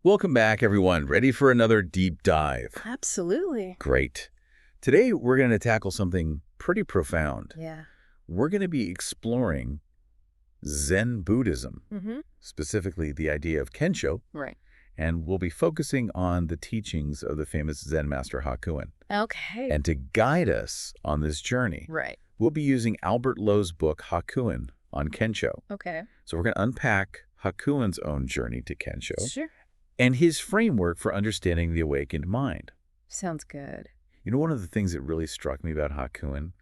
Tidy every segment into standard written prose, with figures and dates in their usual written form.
Welcome back, everyone. Ready for another deep dive? Absolutely. Great. Today, we're going to tackle something pretty profound. Yeah. We're going to be exploring Zen Buddhism, specifically the idea of Kensho, Right. and we'll be focusing on the teachings of the famous Zen Master Hakuin. Okay. And to guide us on this journey, Right. we'll be using Albert Lowe's book, Hakuin on Kensho. Okay. So we're going to unpack Hakuin's own journey to Kensho Sure. and his framework for understanding the awakened mind. Sounds good. You know, one of the things that really struck me about Hakuin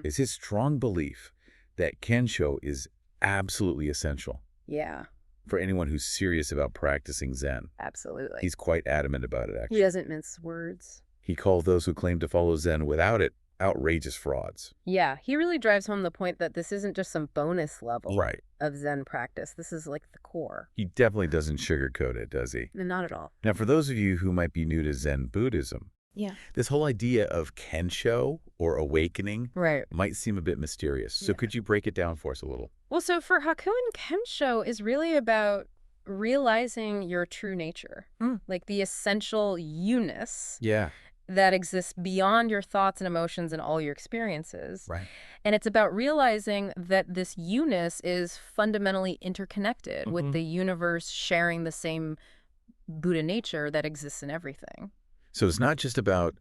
is his strong belief that Kensho is absolutely essential Yeah. for anyone who's serious about practicing Zen. Absolutely. He's quite adamant about it, actually. He doesn't mince words. He calls those who claim to follow Zen without it outrageous frauds. Yeah. He really drives home the point that this isn't just some bonus level Right. of Zen practice. This is like the core. He definitely doesn't sugarcoat it, does he? Not at all. Now, for those of you who might be new to Zen Buddhism, Yeah. this whole idea of Kensho, or awakening, Right. might seem a bit mysterious. So Yeah. could you break it down for us a little? Well, so for Hakuin, Kensho is really about realizing your true nature, like the essential you-ness Yeah. that exists beyond your thoughts and emotions and all your experiences. Right. And it's about realizing that this you-ness is fundamentally interconnected with the universe sharing the same Buddha nature that exists in everything. So it's not just about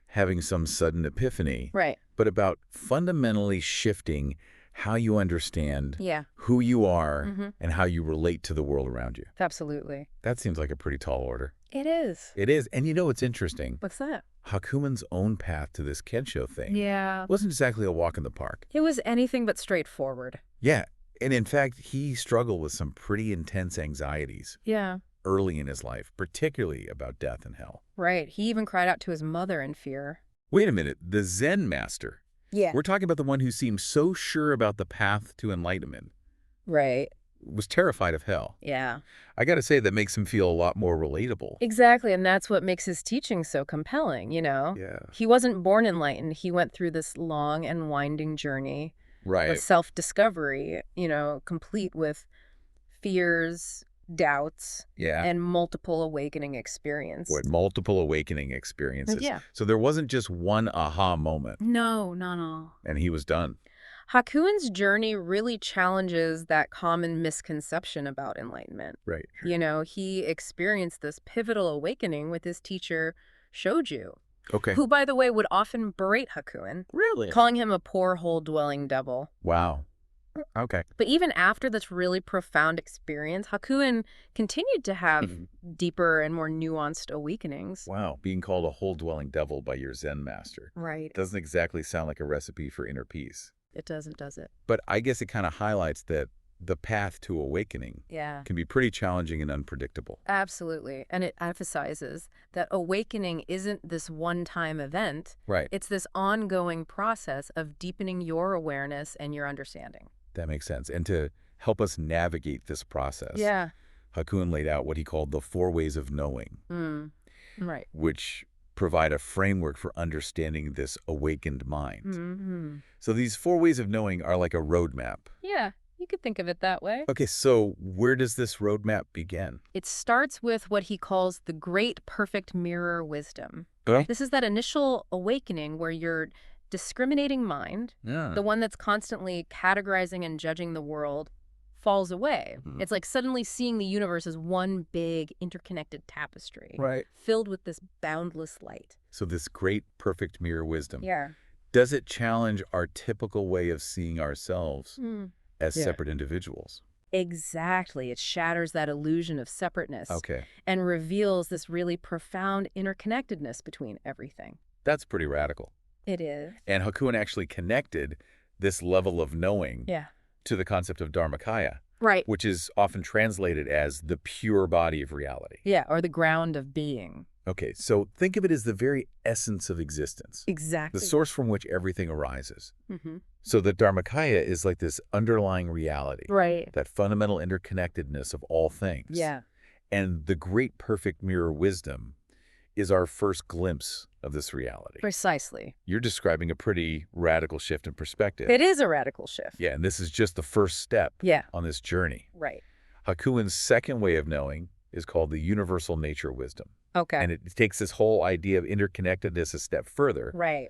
having some sudden epiphany, Right. but about fundamentally shifting how you understand Yeah. who you are and how you relate to the world around you. Absolutely. That seems like a pretty tall order. It is. It is. And you know what's interesting? What's that? Hakuin's own path to this Kensho thing Yeah. wasn't exactly a walk in the park. It was anything but straightforward. Yeah. And in fact, he struggled with some pretty intense anxieties Yeah. early in his life, particularly about death and hell. Right. He even cried out to his mother in fear. Wait a minute. The Zen master. Yeah. We're talking about the one who seemed so sure about the path to enlightenment, Right. was terrified of hell. Yeah. I got to say, that makes him feel a lot more relatable. Exactly. And that's what makes his teaching so compelling, you know? Yeah. He wasn't born enlightened. He went through this long and winding journey Right. of self-discovery, you know, complete with fears, doubts, Yeah. and multiple awakening experiences. With multiple awakening experiences. Yeah. So there wasn't just one aha moment, No, not all. and he was done. Hakuin's journey really challenges that common misconception about enlightenment. Right. You know, he experienced this pivotal awakening with his teacher, Shoju, Okay. who, by the way, would often berate Hakuin, Really? calling him a poor hole-dwelling devil. Wow. Okay. But even after this really profound experience, Hakuin continued to have deeper and more nuanced awakenings. Wow. Being called a hole-dwelling devil by your Zen master Right. doesn't exactly sound like a recipe for inner peace. It doesn't, does it? But I guess it kind of highlights that the path to awakening Yeah. can be pretty challenging and unpredictable. Absolutely. And it emphasizes that awakening isn't this one-time event. Right. It's this ongoing process of deepening your awareness and your understanding. That makes sense. And to help us navigate this process, Yeah. Hakuin laid out what he called the 4 ways of knowing, Right. which provide a framework for understanding this awakened mind. So these 4 ways of knowing are like a roadmap. Yeah, you could think of it that way. Okay, so where does this roadmap begin? It starts with what he calls the great perfect mirror wisdom. Okay. This is that initial awakening where your discriminating mind, Yeah. the one that's constantly categorizing and judging the world, falls away. It's like suddenly seeing the universe as one big interconnected tapestry, Right. filled with this boundless light. So this great perfect mirror wisdom, Yeah. does it challenge our typical way of seeing ourselves as Yeah. separate individuals? Exactly. It shatters that illusion of separateness Okay. and reveals this really profound interconnectedness between everything. That's pretty radical. It is. And Hakuin actually connected this level of knowing Yeah. to the concept of Dharmakaya, Right. which is often translated as the pure body of reality. Yeah, or the ground of being. Okay, so think of it as the very essence of existence, Exactly. the source from which everything arises. Mm-hmm. So the Dharmakaya is like this underlying reality, Right. that fundamental interconnectedness of all things. Yeah. And the great perfect mirror wisdom is our first glimpse of this reality. Precisely. You're describing a pretty radical shift in perspective. It is a radical shift. Yeah, and this is just the first step Yeah. on this journey. Right. Hakuin's second way of knowing is called the universal nature wisdom. Okay. And it takes this whole idea of interconnectedness a step further. Right.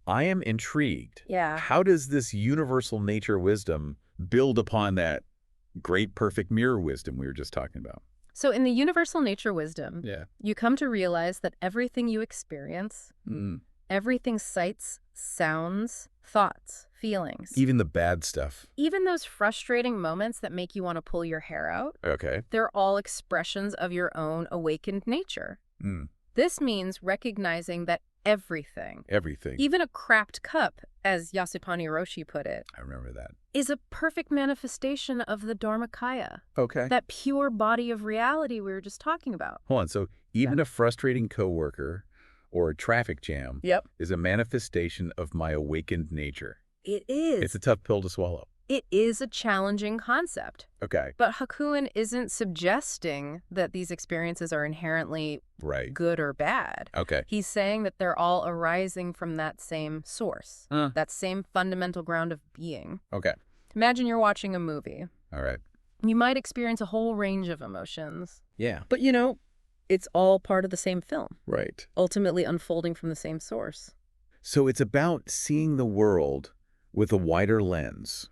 I am intrigued. Yeah. How does this universal nature wisdom build upon that great perfect mirror wisdom we were just talking about? So in the universal nature wisdom, Yeah. you come to realize that everything you experience, everything sights, sounds, thoughts, feelings, Even the bad stuff. even those frustrating moments that make you want to pull your hair out, Okay. they're all expressions of your own awakened nature. Mm. This means recognizing that everything, Everything. even a cracked cup, as Yasupani Roshi put it, I remember that. is a perfect manifestation of the Dharmakaya, Okay. that pure body of reality we were just talking about. Hold on. So even a frustrating coworker or a traffic jam is a manifestation of my awakened nature. It is. It's a tough pill to swallow. It is a challenging concept. Okay. But Hakuin isn't suggesting that these experiences are inherently Right. good or bad. Okay. He's saying that they're all arising from that same source, that same fundamental ground of being. Okay. Imagine you're watching a movie. All right. You might experience a whole range of emotions. Yeah. But, it's all part of the same film, Right. ultimately unfolding from the same source. So it's about seeing the world with a wider lens,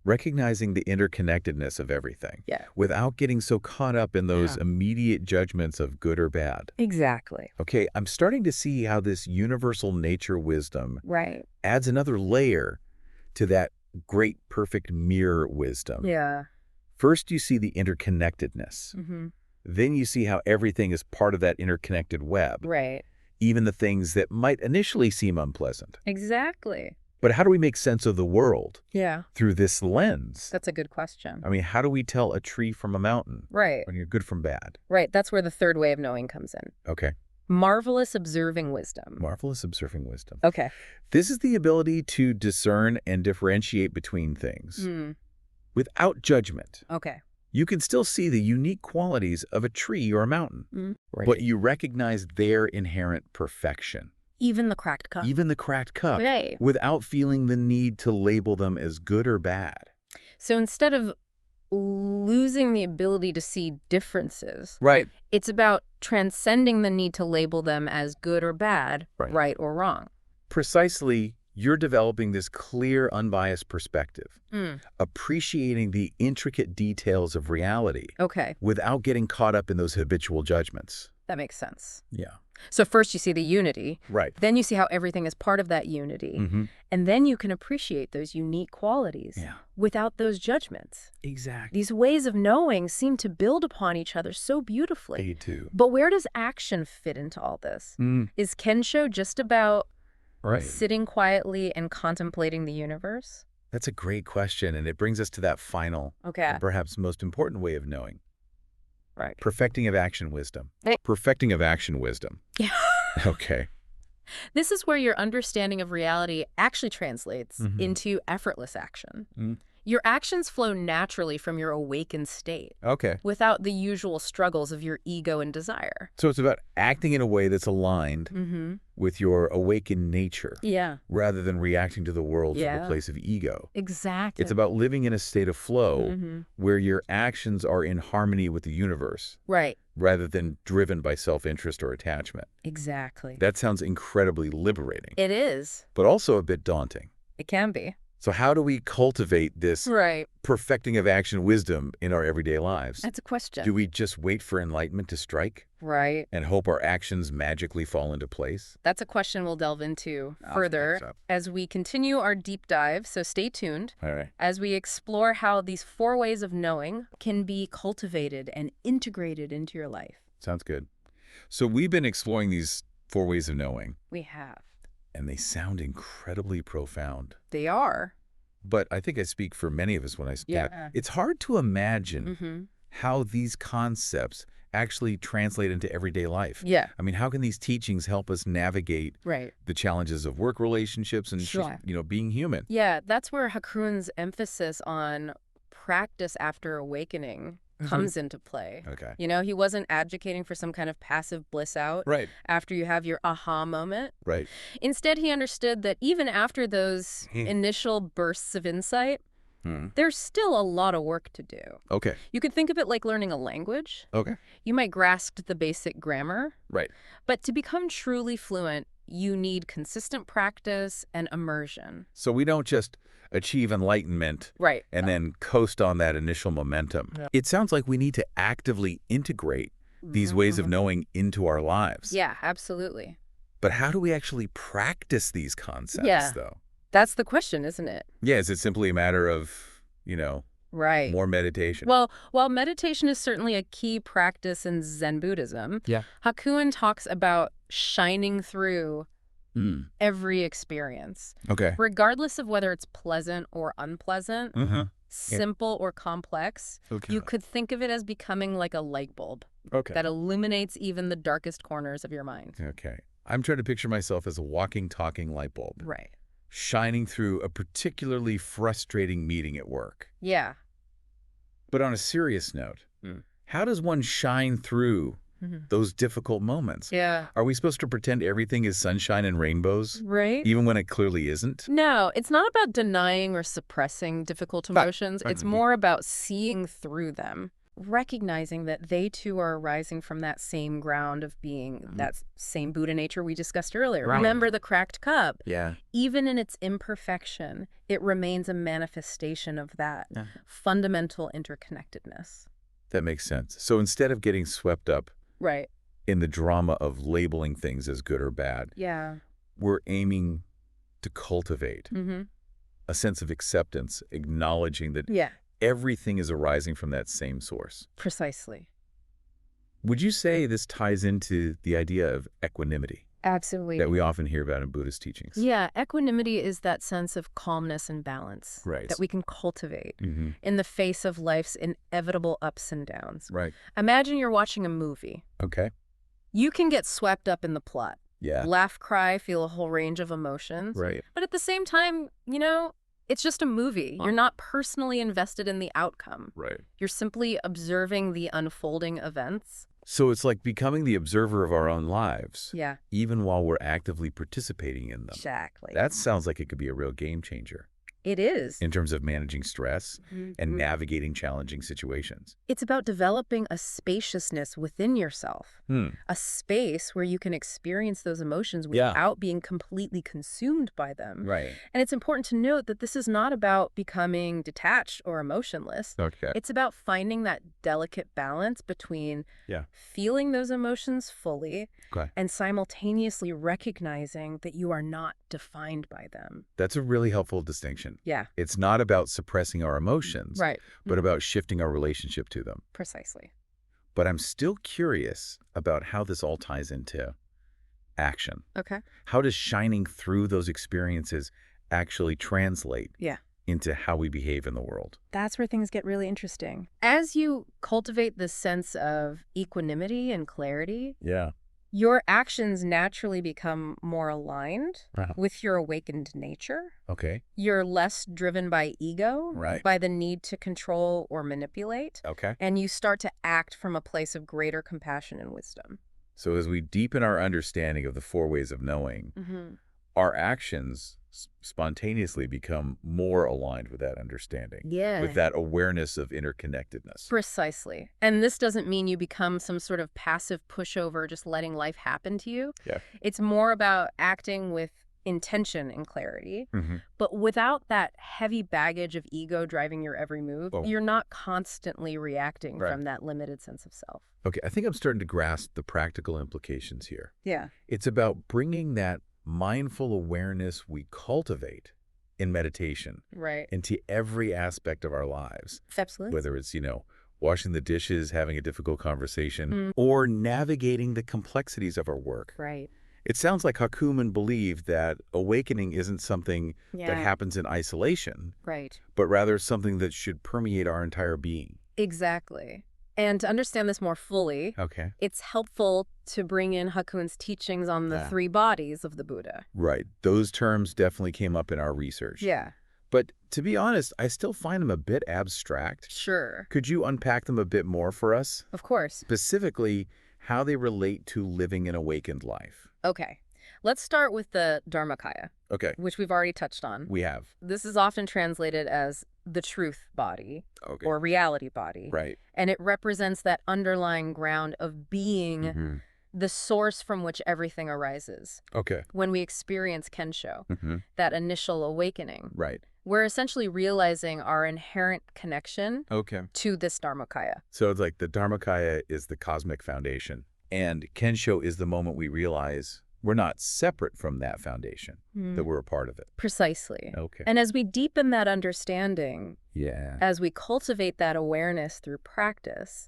recognizing the interconnectedness of everything, without getting so caught up in those immediate judgments of good or bad. Exactly. Okay, I'm starting to see how this universal nature wisdom Right. adds another layer to that great perfect mirror wisdom. Yeah. First, you see the interconnectedness. Then you see how everything is part of that interconnected web, Right. even the things that might initially seem unpleasant. Exactly. But how do we make sense of the world Yeah. through this lens? That's a good question. I mean, how do we tell a tree from a mountain Right. when you're good from bad? Right. That's where the third way of knowing comes in. Okay. Marvelous observing wisdom. Marvelous observing wisdom. Okay. This is the ability to discern and differentiate between things without judgment. Okay. You can still see the unique qualities of a tree or a mountain, but you recognize their inherent perfection. Even the cracked cup. Even the cracked cup, Right. without feeling the need to label them as good or bad. So instead of losing the ability to see differences, Right. it's about transcending the need to label them as good or bad, right or wrong. Precisely, you're developing this clear, unbiased perspective, appreciating the intricate details of reality Okay. without getting caught up in those habitual judgments. That makes sense. Yeah. So first you see the unity. Right. Then you see how everything is part of that unity. And then you can appreciate those unique qualities without those judgments. Exactly. These ways of knowing seem to build upon each other so beautifully. They do. But where does action fit into all this? Is Kensho just about sitting quietly and contemplating the universe? That's a great question, and it brings us to that final and perhaps most important way of knowing. Right. Perfecting of action wisdom. Hey. Perfecting of action wisdom. Yeah. Okay. This is where your understanding of reality actually translates into effortless action. Your actions flow naturally from your awakened state Okay. without the usual struggles of your ego and desire. So it's about acting in a way that's aligned with your awakened nature Yeah. rather than reacting to the world from a place of ego. Exactly. It's about living in a state of flow where your actions are in harmony with the universe Right. rather than driven by self-interest or attachment. Exactly. That sounds incredibly liberating, It is. but also a bit daunting. It can be. So how do we cultivate this Right. perfecting of action wisdom in our everyday lives? That's a question. Do we just wait for enlightenment to strike Right. and hope our actions magically fall into place? That's a question we'll delve into further as we continue our deep dive, so stay tuned. All right. As we explore how these 4 ways of knowing can be cultivated and integrated into your life. Sounds good. So we've been exploring these 4 ways of knowing, We have. and they sound incredibly profound. They are. But I think I speak for many of us when I say it's hard to imagine how these concepts actually translate into everyday life. Yeah. I mean, how can these teachings help us navigate Right. the challenges of work relationships and just, being human? Yeah, that's where Hakuin's emphasis on practice after awakening comes into play. Okay. He wasn't advocating for some kind of passive bliss out Right. after you have your aha moment. Right. Instead, he understood that even after those initial bursts of insight, there's still a lot of work to do. Okay. You could think of it like learning a language. Okay. You might grasp the basic grammar. Right. But to become truly fluent, you need consistent practice and immersion. So we don't just achieve enlightenment and then coast on that initial momentum. Yeah. It sounds like we need to actively integrate these ways of knowing into our lives. Yeah, absolutely. But how do we actually practice these concepts, though? That's the question, isn't it? Yeah, is it simply a matter of, more meditation? Well, while meditation is certainly a key practice in Zen Buddhism, Hakuin talks about shining through every experience. Okay. Regardless of whether it's pleasant or unpleasant, simple or complex, you could think of it as becoming like a light bulb that illuminates even the darkest corners of your mind. Okay. I'm trying to picture myself as a walking, talking light bulb. Right. Shining through a particularly frustrating meeting at work. Yeah. But on a serious note, how does one shine through those difficult moments? Yeah. Are we supposed to pretend everything is sunshine and rainbows? Right. Even when it clearly isn't? No, it's not about denying or suppressing difficult emotions. It's more about seeing through them. Recognizing that they too are arising from that same ground of being, that same Buddha nature we discussed earlier. Right. Remember the cracked cup? Yeah. Even in its imperfection, it remains a manifestation of that fundamental interconnectedness. That makes sense. So instead of getting swept up in the drama of labeling things as good or bad, we're aiming to cultivate a sense of acceptance, acknowledging that everything is arising from that same source. Precisely. Would you say this ties into the idea of equanimity? Absolutely. That we often hear about in Buddhist teachings. Yeah, equanimity is that sense of calmness and balance that we can cultivate in the face of life's inevitable ups and downs. Right. Imagine you're watching a movie. Okay. You can get swept up in the plot. Yeah. Laugh, cry, feel a whole range of emotions. Right. But at the same time, it's just a movie. You're not personally invested in the outcome. Right. You're simply observing the unfolding events. So it's like becoming the observer of our own lives. Yeah. Even while we're actively participating in them. Exactly. That sounds like it could be a real game changer. It is. In terms of managing stress and navigating challenging situations. It's about developing a spaciousness within yourself. A space where you can experience those emotions without being completely consumed by them. Right. And it's important to note that this is not about becoming detached or emotionless. Okay. It's about finding that delicate balance between feeling those emotions fully and simultaneously recognizing that you are not defined by them. That's a really helpful distinction. Yeah. It's not about suppressing our emotions, but about shifting our relationship to them. Precisely. But I'm still curious about how this all ties into action. Okay. How does shining through those experiences actually translate into how we behave in the world? That's where things get really interesting. As you cultivate this sense of equanimity and clarity, your actions naturally become more aligned with your awakened nature. Okay. You're less driven by ego, by the need to control or manipulate. Okay. And you start to act from a place of greater compassion and wisdom. So as we deepen our understanding of the four ways of knowing, our actions spontaneously become more aligned with that understanding. Yeah. With that awareness of interconnectedness. Precisely. And this doesn't mean you become some sort of passive pushover, just letting life happen to you. Yeah. It's more about acting with intention and clarity, but without that heavy baggage of ego driving your every move. You're not constantly reacting from that limited sense of self. Okay, I think I'm starting to grasp the practical implications here. Yeah. It's about bringing that mindful awareness we cultivate in meditation into every aspect of our lives. Absolutely. Whether it's, washing the dishes, having a difficult conversation, or navigating the complexities of our work. Right. It sounds like Hakuin believed that awakening isn't something that happens in isolation, but rather something that should permeate our entire being. Exactly. And to understand this more fully, it's helpful to bring in Hakuin's teachings on the three bodies of the Buddha. Right. Those terms definitely came up in our research. Yeah. But to be honest, I still find them a bit abstract. Sure. Could you unpack them a bit more for us? Of course. Specifically, how they relate to living an awakened life. Okay. Let's start with the Dharmakaya, Okay. which we've already touched on. We have. This is often translated as the truth body or reality body. Right. And it represents that underlying ground of being the source from which everything arises. Okay. When we experience Kensho, that initial awakening, right, we're essentially realizing our inherent connection to this Dharmakaya. So it's like the Dharmakaya is the cosmic foundation, and Kensho is the moment we realize we're not separate from that foundation, that we're a part of it. Precisely. Okay. And as we deepen that understanding, Yeah. as we cultivate that awareness through practice,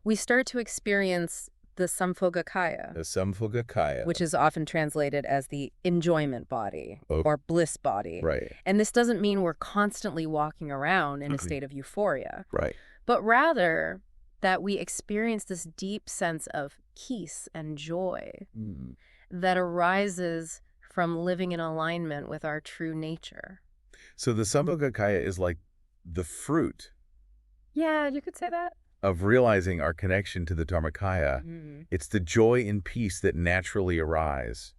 we start to experience the Samphogakaya. The Samphogakaya. Which is often translated as the enjoyment body or bliss body. Right. And this doesn't mean we're constantly walking around in a state of euphoria. Right. But rather that we experience this deep sense of peace and joy that arises from living in alignment with our true nature. So the Samphogakaya is like the fruit. Yeah, you could say that. Of realizing our connection to the Dharmakaya. It's the joy and peace that naturally arise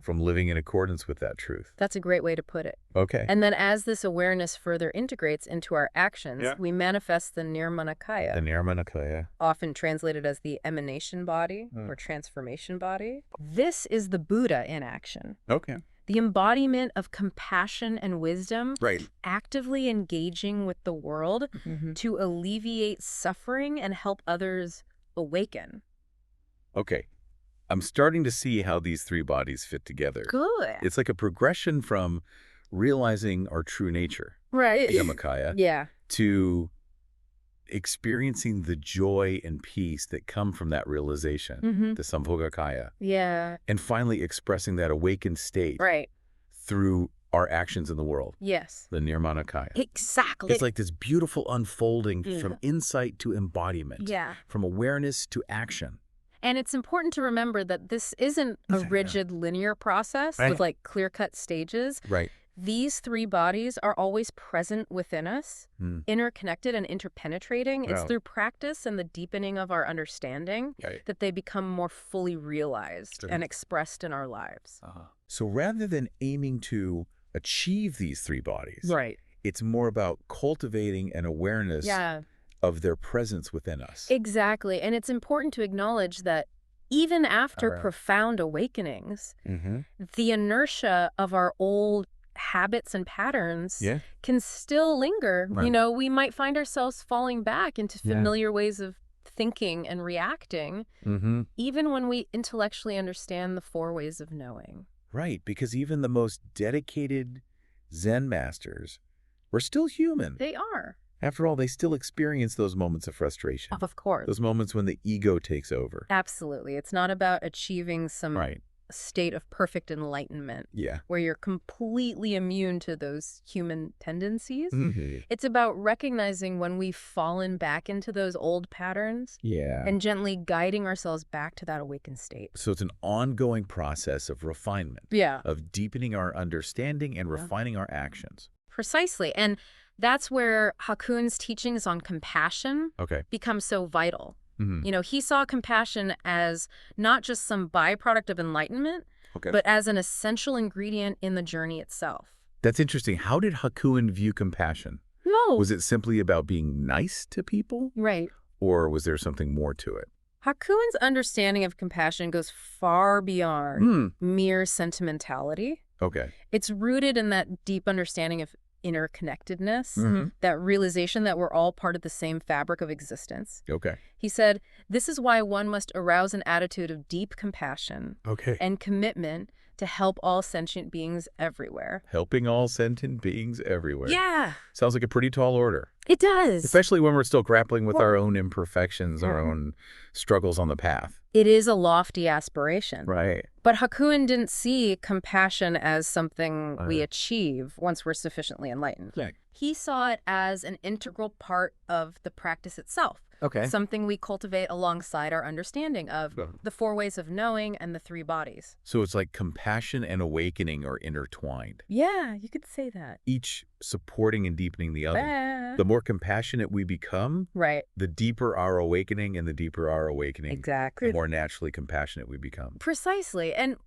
from living in accordance with that truth. That's a great way to put it. Okay. And then as this awareness further integrates into our actions, we manifest the Nirmanakaya. The Nirmanakaya. Often translated as the emanation body or transformation body. This is the Buddha in action. Okay. The embodiment of compassion and wisdom, right, actively engaging with the world to alleviate suffering and help others awaken. Okay. I'm starting to see how these three bodies fit together. Good. It's like a progression from realizing our true nature, right, Dhammakaya, to experiencing the joy and peace that come from that realization, the Samphogakaya. And finally expressing that awakened state through our actions in the world. Yes. The Nirmanakaya. Exactly. It's like this beautiful unfolding from insight to embodiment, from awareness to action. And it's important to remember that this isn't a rigid linear process with like clear-cut stages. Right. These three bodies are always present within us, interconnected and interpenetrating. It's through practice and the deepening of our understanding that they become more fully realized and expressed in our lives. So rather than aiming to achieve these three bodies, it's more about cultivating an awareness of their presence within us. Exactly. And it's important to acknowledge that even after profound awakenings, the inertia of our old habits and patterns can still linger. You know, we might find ourselves falling back into familiar ways of thinking and reacting, even when we intellectually understand the four ways of knowing. Right, because even the most dedicated Zen masters were still human. They are. After all, they still experience those moments of frustration. Of course. Those moments when the ego takes over. Absolutely. It's not about achieving some state of perfect enlightenment where you're completely immune to those human tendencies. It's about recognizing when we've fallen back into those old patterns and gently guiding ourselves back to that awakened state. So it's an ongoing process of refinement, of deepening our understanding and refining our actions. Precisely. And that's where Hakuin's teachings on compassion become so vital. You know, he saw compassion as not just some byproduct of enlightenment, but as an essential ingredient in the journey itself. That's interesting. How did Hakuin view compassion? Was it simply about being nice to people? Right. Or was there something more to it? Hakuin's understanding of compassion goes far beyond mere sentimentality. It's rooted in that deep understanding of interconnectedness, that realization that we're all part of the same fabric of existence. He said, this is why one must arouse an attitude of deep compassion and commitment to help all sentient beings everywhere. Helping all sentient beings everywhere. Yeah. Sounds like a pretty tall order. It does. Especially when we're still grappling with our own imperfections, our own struggles on the path. It is a lofty aspiration. Right. But Hakuin didn't see compassion as something we achieve once we're sufficiently enlightened. He saw it as an integral part of the practice itself. Something we cultivate alongside our understanding of the four ways of knowing and the three bodies. So it's like compassion and awakening are intertwined. Yeah, you could say that. Each supporting and deepening the other. The more compassionate we become, the deeper our awakening, and the deeper our awakening, the more naturally compassionate we become. Precisely. And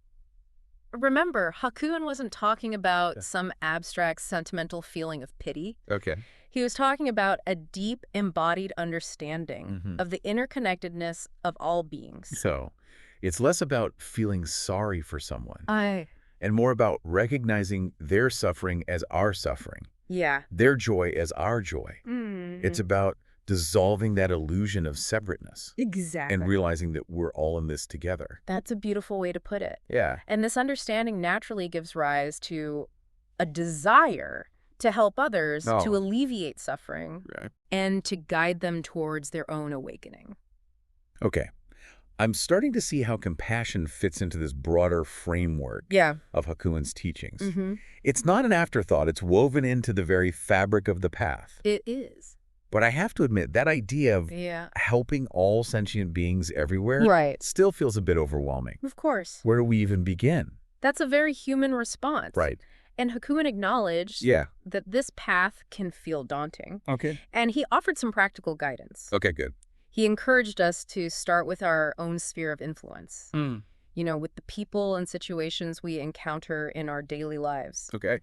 remember, Hakuin wasn't talking about some abstract sentimental feeling of pity. Okay. He was talking about a deep embodied understanding of the interconnectedness of all beings. So it's less about feeling sorry for someone I and more about recognizing their suffering as our suffering, Yeah. their joy as our joy. It's about dissolving that illusion of separateness Exactly. and realizing that we're all in this together. That's a beautiful way to put it. Yeah. And this understanding naturally gives rise to a desire to help others, to alleviate suffering, and to guide them towards their own awakening. Okay. I'm starting to see how compassion fits into this broader framework of Hakuin's teachings. It's not an afterthought. It's woven into the very fabric of the path. It is. But I have to admit, that idea of helping all sentient beings everywhere still feels a bit overwhelming. Of course. Where do we even begin? That's a very human response. Right. And Hakuin acknowledged that this path can feel daunting. Okay. And he offered some practical guidance. Okay, good. He encouraged us to start with our own sphere of influence. You know, with the people and situations we encounter in our daily lives. Okay.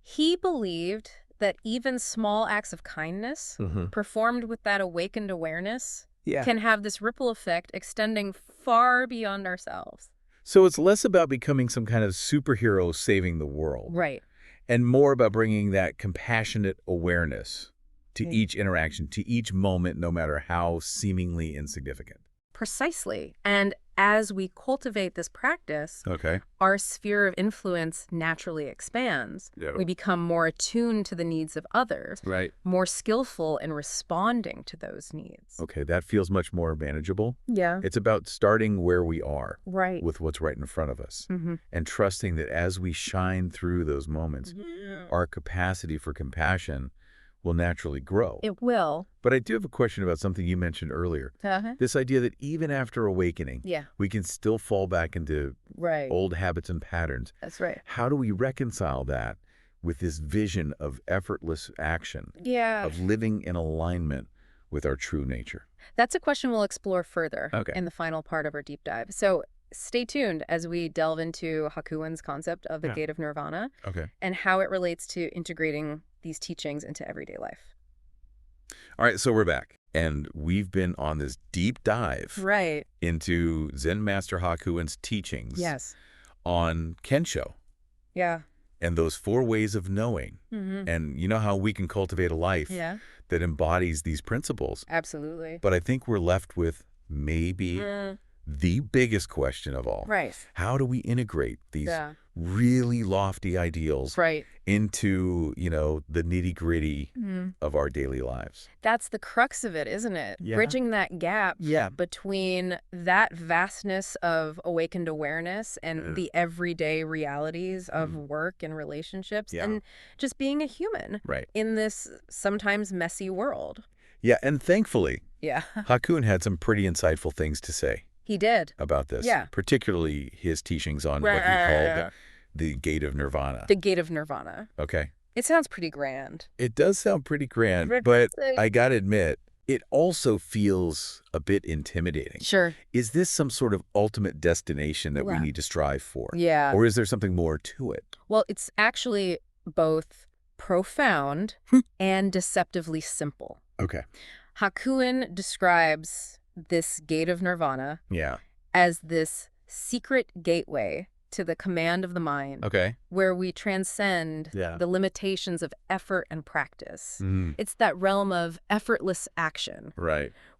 He believed that even small acts of kindness performed with that awakened awareness can have this ripple effect extending far beyond ourselves. So it's less about becoming some kind of superhero saving the world. Right. And more about bringing that compassionate awareness to each interaction, to each moment, no matter how seemingly insignificant. Precisely. And as we cultivate this practice, our sphere of influence naturally expands. We become more attuned to the needs of others, more skillful in responding to those needs. Okay, that feels much more manageable. Yeah. It's about starting where we are with what's right in front of us and trusting that as we shine through those moments, our capacity for compassion will naturally grow. It will. But I do have a question about something you mentioned earlier. This idea that even after awakening, we can still fall back into old habits and patterns. That's right. How do we reconcile that with this vision of effortless action, of living in alignment with our true nature? That's a question we'll explore further in the final part of our deep dive. So stay tuned as we delve into Hakuin's concept of the gate of nirvana and how it relates to integrating these teachings into everyday life. All right, so we're back, and we've been on this deep dive into Zen Master Hakuin's teachings on Kensho. And those 4 ways of knowing. And you know how we can cultivate a life that embodies these principles. Absolutely. But I think we're left with maybe the biggest question of all. How do we integrate these really lofty ideals into, you know, the nitty-gritty of our daily lives? That's the crux of it, isn't it? Bridging that gap between that vastness of awakened awareness and the everyday realities of work and relationships and just being a human in this sometimes messy world. Yeah, and thankfully, Hakuin had some pretty insightful things to say. He did. About this, particularly his teachings on what he called the gate of nirvana. The gate of nirvana. Okay. It sounds pretty grand. It does sound pretty grand, but I gotta admit, it also feels a bit intimidating. Sure. Is this some sort of ultimate destination that we need to strive for? Yeah. Or is there something more to it? Well, it's actually both profound and deceptively simple. Okay. Hakuin describes this gate of nirvana as this secret gateway to the command of the mind, where we transcend the limitations of effort and practice. It's that realm of effortless action,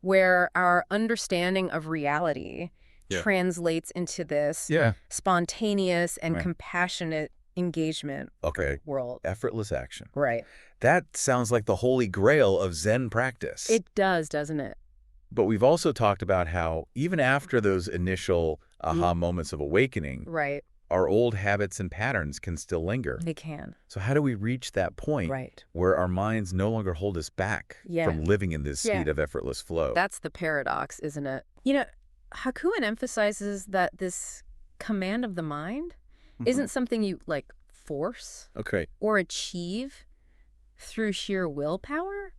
where our understanding of reality translates into this spontaneous and compassionate engagement world. Effortless action. Right. That sounds like the holy grail of Zen practice. It does, doesn't it? But we've also talked about how even after those initial aha moments of awakening, our old habits and patterns can still linger. They can. So how do we reach that point where our minds no longer hold us back from living in this state of effortless flow? That's the paradox, isn't it? You know, Hakuin emphasizes that this command of the mind isn't something you, like, force or achieve through sheer willpower.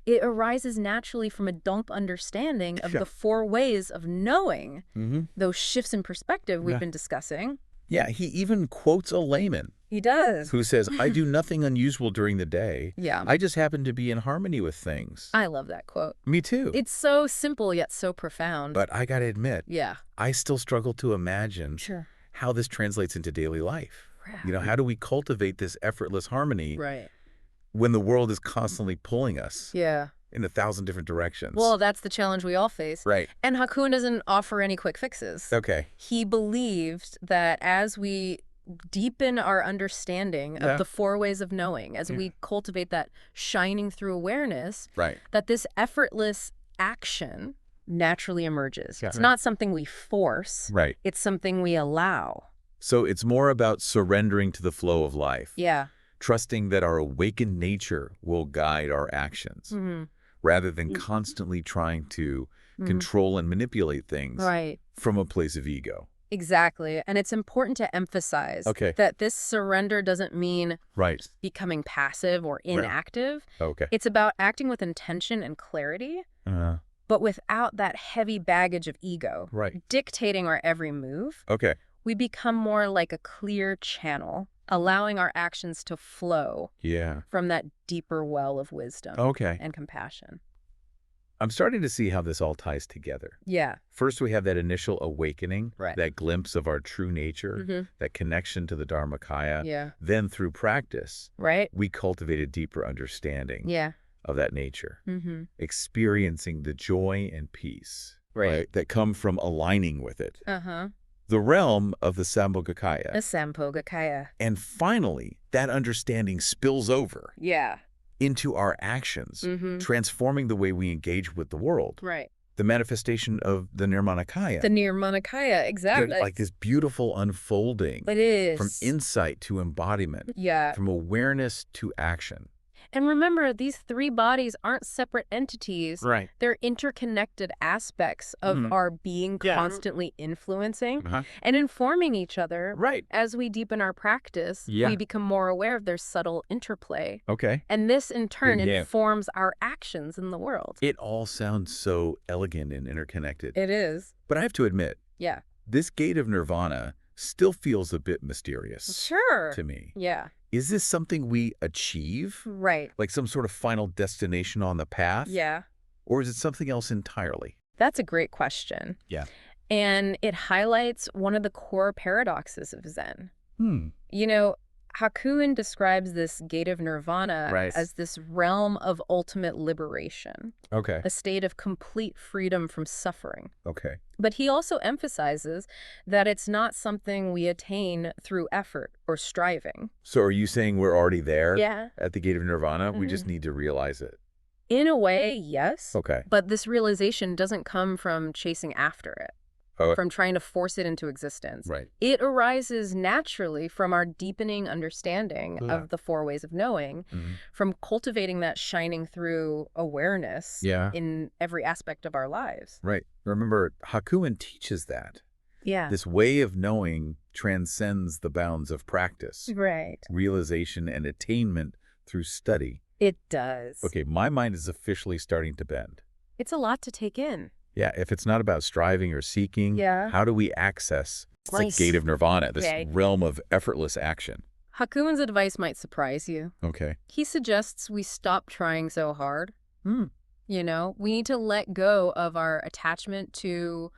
It arises naturally from a deep understanding of the 4 ways of knowing, those shifts in perspective we've been discussing. Yeah, he even quotes a layman. He does. Who says, I do nothing unusual during the day. Yeah. I just happen to be in harmony with things. I love that quote. Me too. It's so simple yet so profound. But I gotta admit, yeah, I still struggle to imagine how this translates into daily life. You know, how do we cultivate this effortless harmony when the world is constantly pulling us in 1,000 different directions? Well, that's the challenge we all face. Right. And Hakuin doesn't offer any quick fixes. Okay. He believed that as we deepen our understanding of the 4 ways of knowing, as we cultivate that shining through awareness, that this effortless action naturally emerges. It's not something we force. It's something we allow. So it's more about surrendering to the flow of life. Yeah. Trusting that our awakened nature will guide our actions, rather than constantly trying to control and manipulate things from a place of ego. Exactly. And it's important to emphasize that this surrender doesn't mean becoming passive or inactive. It's about acting with intention and clarity, but without that heavy baggage of ego dictating our every move. We become more like a clear channel, allowing our actions to flow from that deeper well of wisdom and compassion. I'm starting to see how this all ties together. Yeah. First, we have that initial awakening, that glimpse of our true nature, that connection to the Dharmakaya. Yeah. Then through practice, we cultivate a deeper understanding of that nature, experiencing the joy and peace that come from aligning with it. The realm of the Sambhogakaya. The Sambhogakaya. And finally, that understanding spills over into our actions, transforming the way we engage with the world. The manifestation of the Nirmanakaya. The Nirmanakaya, exactly. Like this beautiful unfolding. It is. From insight to embodiment. From awareness to action. And remember, these 3 bodies aren't separate entities. They're interconnected aspects of our being, constantly influencing and informing each other. As we deepen our practice, we become more aware of their subtle interplay. And this, in turn, informs our actions in the world. It all sounds so elegant and interconnected. It is. But I have to admit, this gate of nirvana still feels a bit mysterious to me. Is this something we achieve? Like some sort of final destination on the path? Or is it something else entirely? That's a great question. And it highlights one of the core paradoxes of Zen. You know, Hakuin describes this gate of nirvana as this realm of ultimate liberation. A state of complete freedom from suffering. But he also emphasizes that it's not something we attain through effort or striving. So are you saying we're already there at the gate of nirvana? We just need to realize it. In a way, yes. But this realization doesn't come from chasing after it. From trying to force it into existence. It arises naturally from our deepening understanding of the 4 ways of knowing, from cultivating that shining through awareness in every aspect of our lives. Remember, Hakuin teaches that. This way of knowing transcends the bounds of practice. Realization and attainment through study. It does. My mind is officially starting to bend. It's a lot to take in. If it's not about striving or seeking, how do we access the gate of nirvana, this realm of effortless action? Hakuin's advice might surprise you. He suggests we stop trying so hard. You know, we need to let go of our attachment to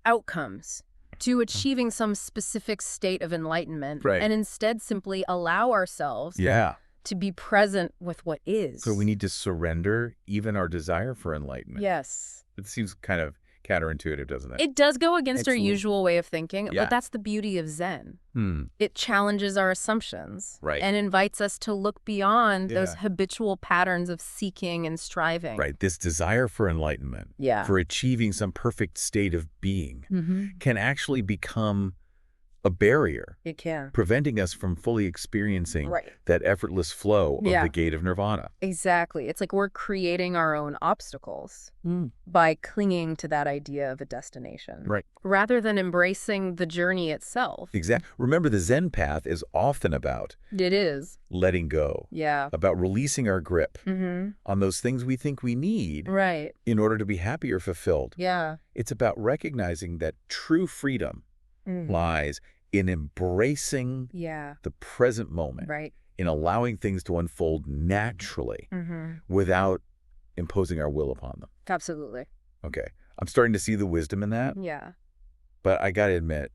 outcomes, to achieving some specific state of enlightenment, and instead simply allow ourselves to be present with what is. So we need to surrender even our desire for enlightenment. It seems kind of counterintuitive, doesn't it? It does go against our usual way of thinking, but that's the beauty of Zen. It challenges our assumptions and invites us to look beyond those habitual patterns of seeking and striving. This desire for enlightenment, for achieving some perfect state of being, can actually become a barrier. It can. Preventing us from fully experiencing that effortless flow of the gate of nirvana. Exactly. It's like we're creating our own obstacles by clinging to that idea of a destination. Rather than embracing the journey itself. Exactly. Remember, the Zen path is often about letting go. About releasing our grip on those things we think we need in order to be happy or fulfilled. It's about recognizing that true freedom lies in embracing the present moment, in allowing things to unfold naturally without imposing our will upon them. Absolutely. Okay. I'm starting to see the wisdom in that. Yeah. But I got to admit,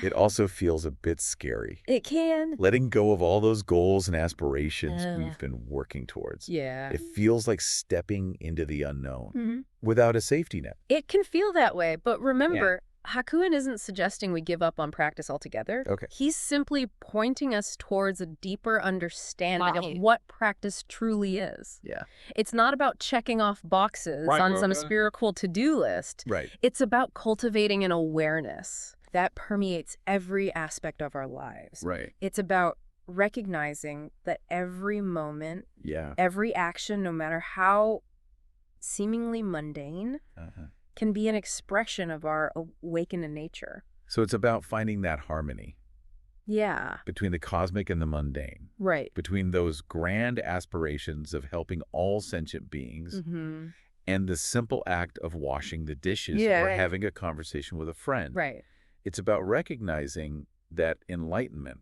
it also feels a bit scary. It can. Letting go of all those goals and aspirations we've been working towards. Yeah. It feels like stepping into the unknown without a safety net. It can feel that way, but remember, Hakuin isn't suggesting we give up on practice altogether. Okay. He's simply pointing us towards a deeper understanding of what practice truly is. Yeah. It's not about checking off boxes on some spiritual to-do list. Right. It's about cultivating an awareness that permeates every aspect of our lives. Right. It's about recognizing that every moment, every action, no matter how seemingly mundane, can be an expression of our awakened nature. So it's about finding that harmony. Yeah. Between the cosmic and the mundane. Right. Between those grand aspirations of helping all sentient beings and the simple act of washing the dishes or having a conversation with a friend. Right. It's about recognizing that enlightenment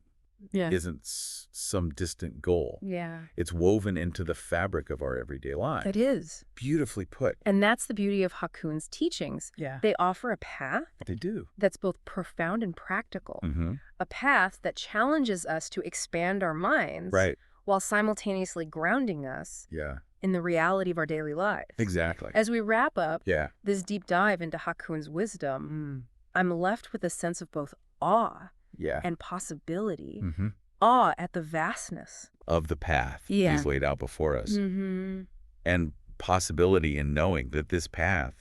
isn't some distant goal. Yeah. It's woven into the fabric of our everyday lives. It is. Beautifully put. And that's the beauty of Hakuin's teachings. Yeah. They offer a path. They do. That's both profound and practical. A path that challenges us to expand our minds while simultaneously grounding us in the reality of our daily lives. Exactly. As we wrap up this deep dive into Hakuin's wisdom, I'm left with a sense of both awe and possibility. Awe at the vastness of the path he's laid out before us. And possibility in knowing that this path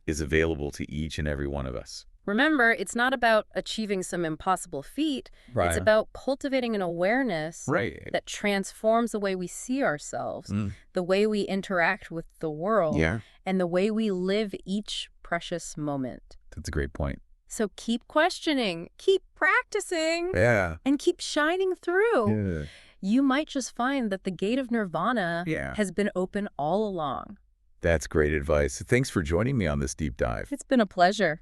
is available to each and every one of us. Remember, it's not about achieving some impossible feat. It's about cultivating an awareness that transforms the way we see ourselves, the way we interact with the world, and the way we live each precious moment. That's a great point. So keep questioning, keep practicing, and keep shining through. You might just find that the gate of nirvana has been open all along. That's great advice. Thanks for joining me on this deep dive. It's been a pleasure.